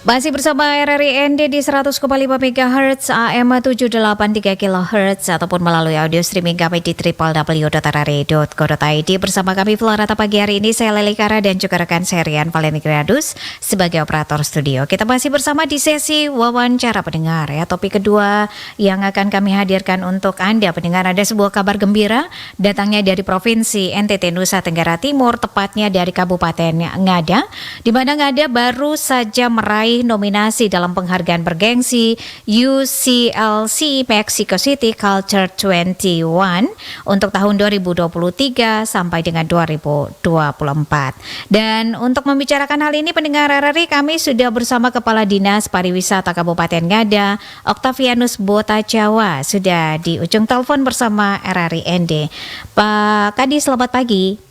Masih bersama RRI ND di 100,5 MHz AM 783 kHz ataupun melalui audio streaming kami di www.rri.co.id. Bersama kami Florata pagi hari ini, saya Leli Kara dan juga rekan serian Valeni Gradus sebagai operator studio. Kita masih bersama di sesi wawancara pendengar ya. Topik kedua yang akan kami hadirkan untuk Anda pendengar, ada sebuah kabar gembira datangnya dari Provinsi NTT Nusa Tenggara Timur, tepatnya dari Kabupaten Ngada, di mana Ngada baru saja meraih nominasi dalam penghargaan bergengsi UCLC Mexico City Culture 21 untuk tahun 2023 sampai dengan 2024. Dan untuk membicarakan hal ini pendengar RRI, kami sudah bersama Kepala Dinas Pariwisata Kabupaten Ngada, Octavianus Bota Jawa, sudah di ujung telepon bersama RRI ND. Pak Kadis, selamat pagi.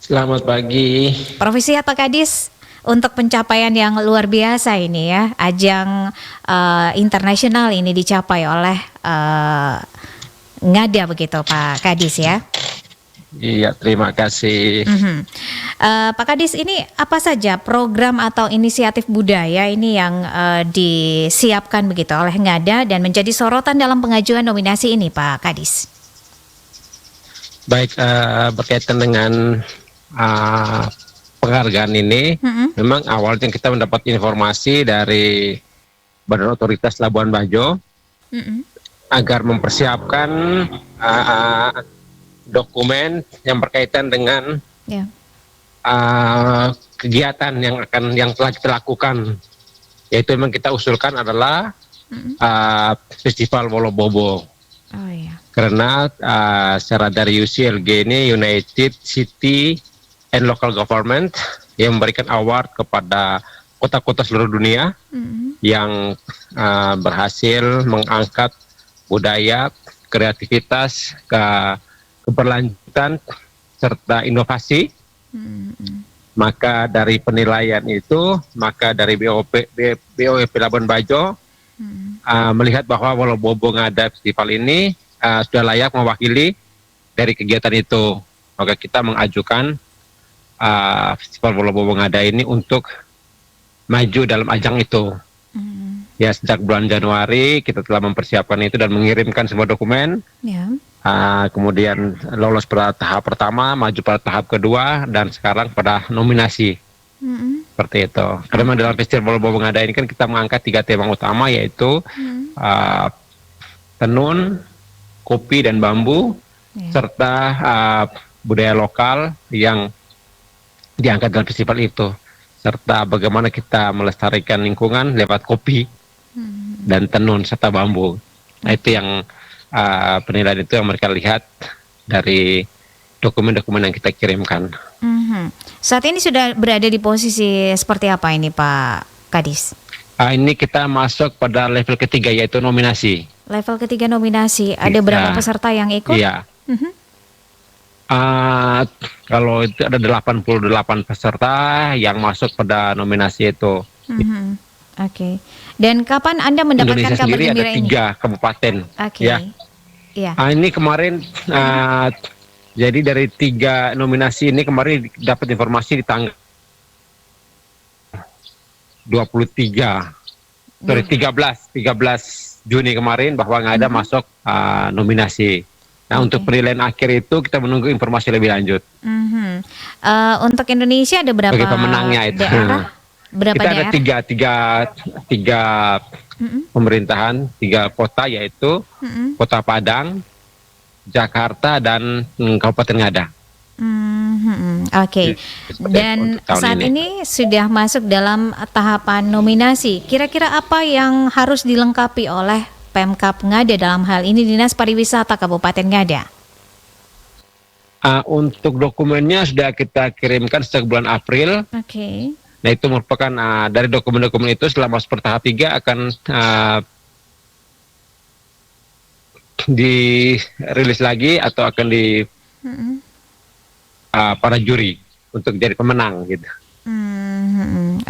Selamat pagi. Profesi apa Kadis? Untuk pencapaian yang luar biasa ini ya, ajang internasional ini dicapai oleh Ngada begitu Pak Kadis ya. Iya, terima kasih. Pak Kadis, ini apa saja program atau inisiatif budaya ini yang disiapkan begitu oleh Ngada dan menjadi sorotan dalam pengajuan nominasi ini Pak Kadis? Baik, berkaitan dengan penghargaan ini, memang awalnya kita mendapat informasi dari Badan Otoritas Labuan Bajo agar mempersiapkan dokumen yang berkaitan dengan kegiatan yang telah kita lakukan, yaitu memang kita usulkan adalah Festival Wolobobo. Oh, iya. Karena secara dari UCLG ini, United City and Local Government, yang memberikan award kepada kota-kota seluruh dunia yang berhasil mengangkat budaya, kreativitas, keberlanjutan serta inovasi. Maka dari penilaian itu, maka dari BOEP Labuan Bajo melihat bahwa Wolobobo Ngada Festival ini sudah layak mewakili dari kegiatan itu. Maka kita mengajukan Festival Wolobobo Ngada ini untuk maju dalam ajang itu. Ya, sejak bulan Januari kita telah mempersiapkan itu dan mengirimkan semua dokumen. Kemudian lolos pada tahap pertama, maju pada tahap kedua, dan sekarang pada nominasi. Seperti itu. Karena dalam Festival Wolobobo Ngada ini kan kita mengangkat 3 tema utama, yaitu tenun, kopi dan bambu, serta budaya lokal yang diangkat dalam festival itu, serta bagaimana kita melestarikan lingkungan lewat kopi dan tenun serta bambu. Nah, itu yang penilaian itu yang mereka lihat dari dokumen-dokumen yang kita kirimkan. Saat ini sudah berada di posisi seperti apa ini Pak Kadis? Ini kita masuk pada level ketiga, yaitu nominasi. Level ketiga nominasi, ada berapa peserta yang ikut? Iya. Kalau itu ada 88 peserta yang masuk pada nominasi itu. Oke. Dan kapan Anda mendapatkan Indonesia kabar sendiri gembira ada ini? 3 kabupaten. Oke. Ya. Ini kemarin, jadi dari 3 nominasi ini kemarin dapat informasi di tanggal 13 Juni kemarin bahwa nggak ada masuk nominasi. Nah, untuk penilaian akhir itu kita menunggu informasi lebih lanjut. Untuk Indonesia ada berapa bagi pemenangnya itu? daerah? Berapa kita daerah? ada tiga pemerintahan, 3 kota, yaitu Kota Padang, Jakarta, dan Kabupaten Ngada. Oke. Dan saat ini sudah masuk dalam tahapan nominasi. Kira-kira apa yang harus dilengkapi oleh Pemkab Ngada dalam hal ini Dinas Pariwisata Kabupaten Ngada? Untuk dokumennya sudah kita kirimkan sejak bulan April. Oke. Nah, itu merupakan dari dokumen-dokumen itu setelah masuk per tahap 3 akan dirilis lagi atau akan di para juri untuk jadi pemenang gitu.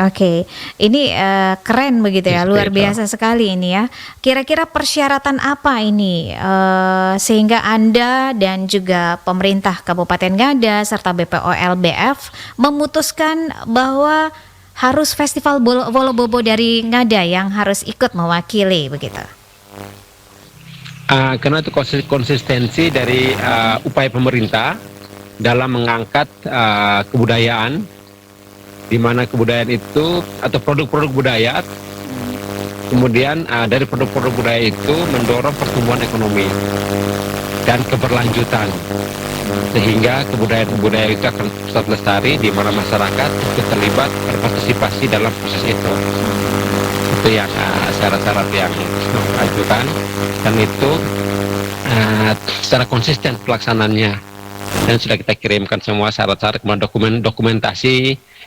Oke. Ini keren begitu ya, luar biasa sekali ini ya. Kira-kira persyaratan apa ini sehingga Anda dan juga pemerintah Kabupaten Ngada serta BPOL BF memutuskan bahwa harus festival Wolobobo dari Ngada yang harus ikut mewakili begitu? Karena itu konsistensi dari upaya pemerintah dalam mengangkat kebudayaan, di mana kebudayaan itu atau produk-produk budaya, kemudian dari produk-produk budaya itu mendorong pertumbuhan ekonomi dan keberlanjutan, sehingga kebudayaan itu akan tetap lestari di mana masyarakat ikut terlibat berpartisipasi dalam proses itu. Itu yang syarat-syarat yang diajukan, dan itu secara konsisten pelaksanaannya, dan sudah kita kirimkan semua syarat-syarat,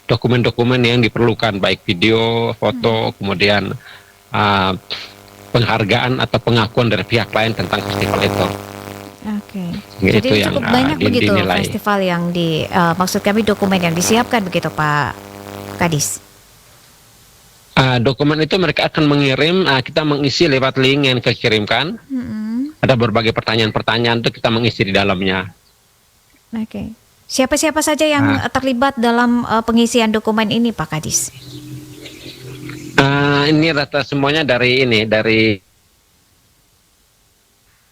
dokumen-dokumen yang diperlukan, baik video, foto, kemudian penghargaan atau pengakuan dari pihak lain tentang festival itu. Oke. Jadi Jadi itu yang cukup banyak begitu dinilai. festival yang maksud kami dokumen yang disiapkan begitu Pak Kadis. Dokumen itu mereka akan mengirim, kita mengisi lewat link yang kita kirimkan. Ada berbagai pertanyaan-pertanyaan itu kita mengisi di dalamnya. Oke. Siapa-siapa saja yang terlibat dalam pengisian dokumen ini Pak Kadis? Ini rata semuanya dari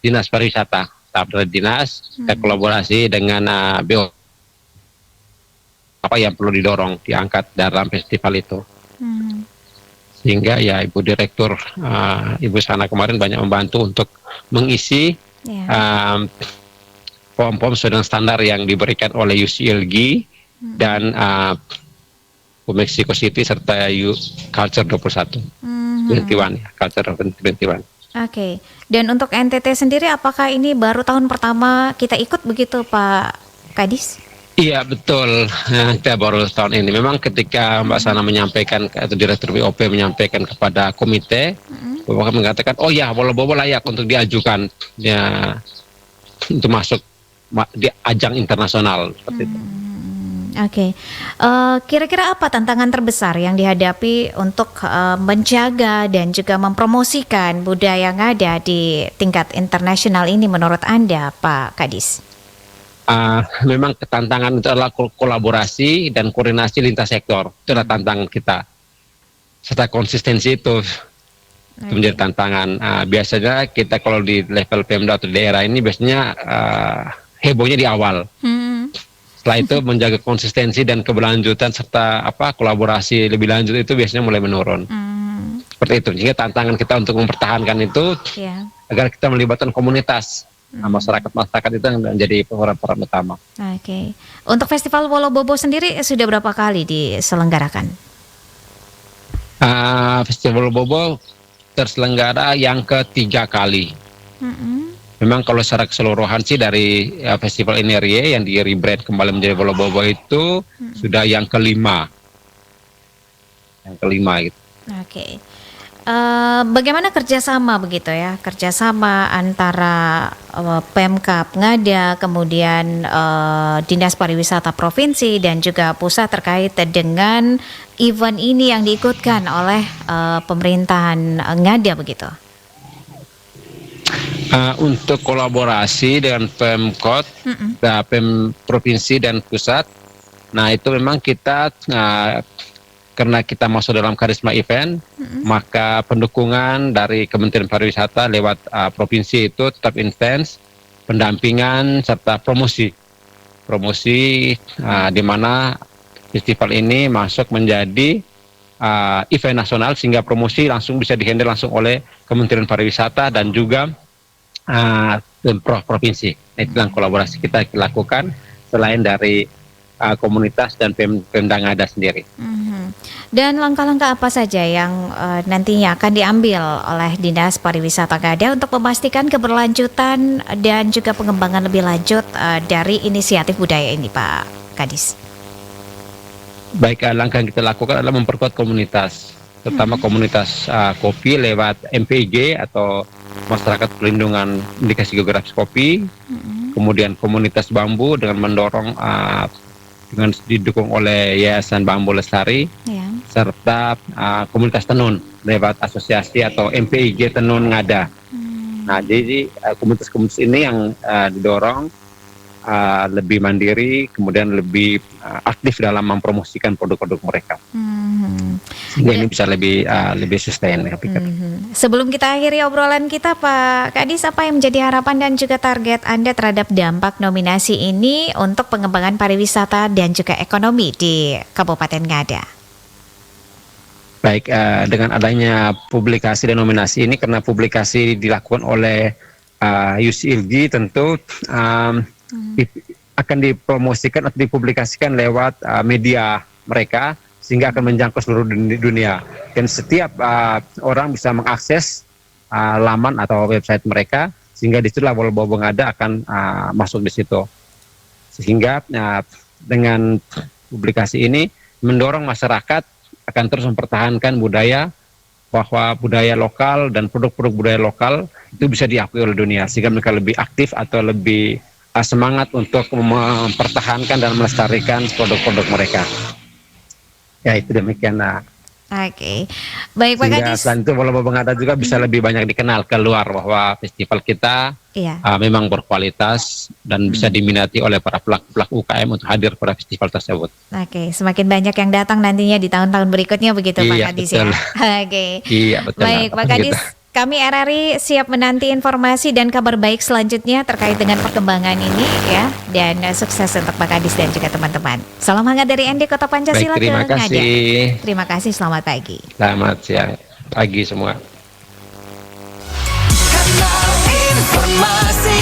Dinas Pariwisata, tahap dari dinas, kita kolaborasi dengan BO, apa yang perlu didorong, diangkat dalam festival itu. Sehingga ya Ibu Direktur, Ibu Sana kemarin banyak membantu untuk mengisi form-form sedang standar yang diberikan oleh UCLG dan Mexico City serta Culture 21, 21 ya, Culture 21. Oke. Dan untuk NTT sendiri apakah ini baru tahun pertama kita ikut begitu Pak Kadis? Iya betul, kita baru tahun ini. Memang ketika Mbak Sana menyampaikan atau Direktur BOP menyampaikan kepada komite, Bapak mengatakan, oh ya Wolobobo layak untuk diajukan ya, untuk masuk di ajang internasional seperti itu. Oke. Kira-kira apa tantangan terbesar yang dihadapi untuk menjaga dan juga mempromosikan budaya Ngada di tingkat internasional ini menurut Anda Pak Kadis? Memang tantangan itu adalah kolaborasi dan koordinasi lintas sektor. Itu adalah tantangan kita. Serta konsistensi itu menjadi tantangan. Biasanya kita kalau di level Pemda atau daerah ini biasanya hebohnya di awal. Setelah itu menjaga konsistensi dan keberlanjutan serta kolaborasi lebih lanjut itu biasanya mulai menurun. Seperti itu. Sehingga tantangan kita untuk mempertahankan itu agar kita melibatkan komunitas. Masyarakat itu yang menjadi pemeran utama. Oke. Untuk Festival Wolobobo sendiri sudah berapa kali diselenggarakan? Festival Wolobobo terselenggara yang ketiga kali. Memang kalau secara keseluruhan sih dari festival Inerie yang di rebrand kembali menjadi Wolobobo itu sudah yang kelima. Yang kelima gitu. Oke. Bagaimana kerjasama begitu ya, kerjasama antara Pemkab Ngada, kemudian Dinas Pariwisata Provinsi dan juga pusat terkait dengan event ini yang diikutkan oleh pemerintahan Ngada begitu? Untuk kolaborasi dengan Pemkot, Provinsi dan pusat, nah itu memang kita karena kita masuk dalam karisma event, maka pendukungan dari Kementerian Pariwisata lewat provinsi itu tetap intens, pendampingan serta promosi di mana festival ini masuk menjadi event nasional sehingga promosi langsung bisa dihandle langsung oleh Kementerian Pariwisata dan juga provinsi. Itu yang kolaborasi kita lakukan selain dari komunitas dan Pemda Ngada sendiri. Dan langkah-langkah apa saja yang nantinya akan diambil oleh Dinas Pariwisata Ngada untuk memastikan keberlanjutan dan juga pengembangan lebih lanjut dari inisiatif budaya ini, Pak Kadis? Baik, langkah yang kita lakukan adalah memperkuat komunitas, terutama komunitas kopi lewat MPIG atau Masyarakat Perlindungan Indikasi Geografis Kopi, kemudian komunitas bambu dengan mendorong dengan didukung oleh Yayasan Bambu Lestari, serta komunitas tenun lewat asosiasi atau MPIG Tenun Ngada. Nah, jadi komunitas-komunitas ini yang didorong lebih mandiri, kemudian lebih aktif dalam mempromosikan produk-produk mereka. Sehingga ini bisa lebih sustain. Ya, pikir. Sebelum kita akhiri obrolan kita, Pak Kadis, apa yang menjadi harapan dan juga target Anda terhadap dampak nominasi ini untuk pengembangan pariwisata dan juga ekonomi di Kabupaten Ngada? Baik, dengan adanya publikasi dan nominasi ini, karena publikasi dilakukan oleh UCLG, tentu akan dipromosikan atau dipublikasikan lewat media mereka, sehingga akan menjangkau seluruh dunia. Dan setiap orang bisa mengakses laman atau website mereka, sehingga disitulah Volvo Ngada akan masuk di situ. Sehingga dengan publikasi ini mendorong masyarakat akan terus mempertahankan budaya, bahwa budaya lokal dan produk-produk budaya lokal itu bisa diakui oleh dunia, sehingga mereka lebih aktif atau lebih semangat untuk mempertahankan dan melestarikan produk-produk mereka. Ya, itu demikian. Oke, baik Pak Sehingga Kadis. selain itu Volvo Ngada juga bisa lebih banyak dikenal keluar, bahwa festival kita memang berkualitas dan bisa diminati oleh para pelaku UKM untuk hadir pada festival tersebut. Oke, semakin banyak yang datang nantinya di tahun-tahun berikutnya, begitu Pak Kadis, betul. ya. Oke. Iya, betul. Baik Pak Kadis, kami RRI siap menanti informasi dan kabar baik selanjutnya terkait dengan perkembangan ini ya, dan sukses untuk Pak Kadis dan juga teman-teman. Salam hangat dari ND Kota Pancasila Baik, terima ke Ngada. kasih. Terima kasih, selamat pagi. Selamat siang, pagi semua. Kanal Informasi